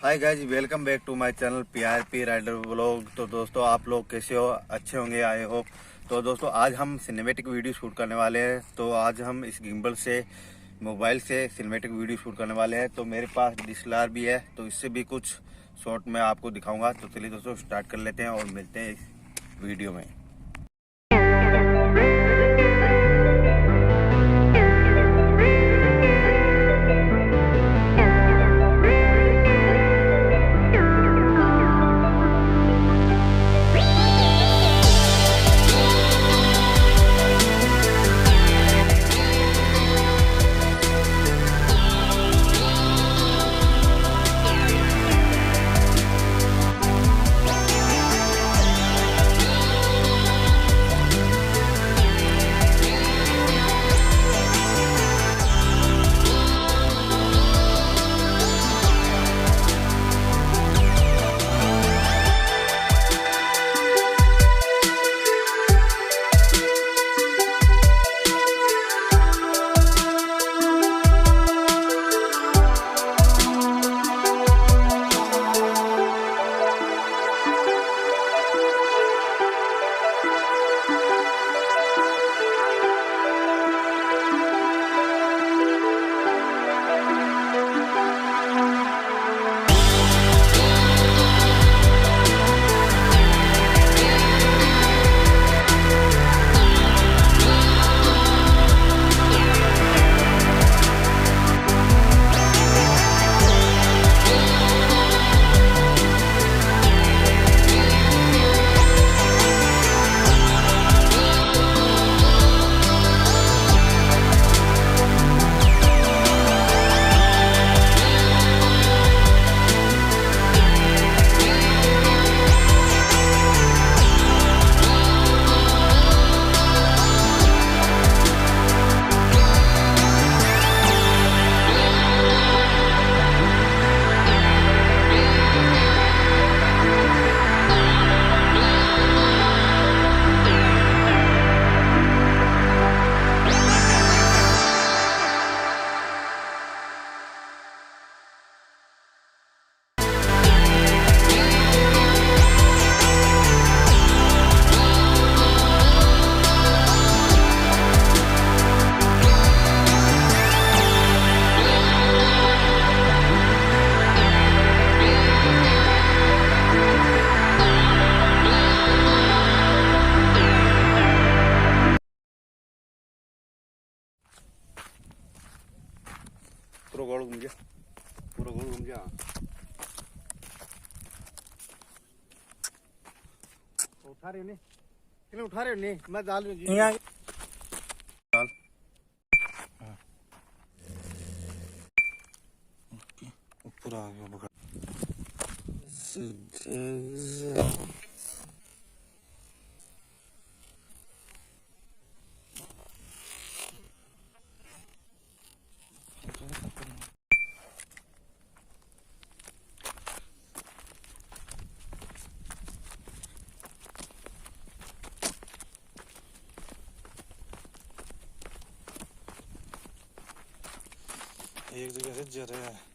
Hi guys, welcome back to my channel PRP rider vlog. तो दोस्तों आप लोग कैसे हो? अच्छे होंगे आई होप। तो दोस्तों आज हम सिनेमैटिक वीडियो शूट करने वाले हैं। तो आज हम इस गिम्बल से मोबाइल से सिनेमैटिक वीडियो शूट करने वाले हैं। तो मेरे पास डीएसएलआर भी है, तो इससे भी कुछ शॉट मैं आपको दिखाऊंगा। तो चलिए दोस्तों स्टार्ट कर लेते हैं और मिलते हैं इस वीडियो में। पूरा गोल घूम जा, पूरा गोल घूम जा। उठा रहे हो नहीं? कितने उठा रहे हो नहीं? मैं डाल दूँ जी। डाल। पूरा आ गया पकड़। एक जगह से जा रहा है।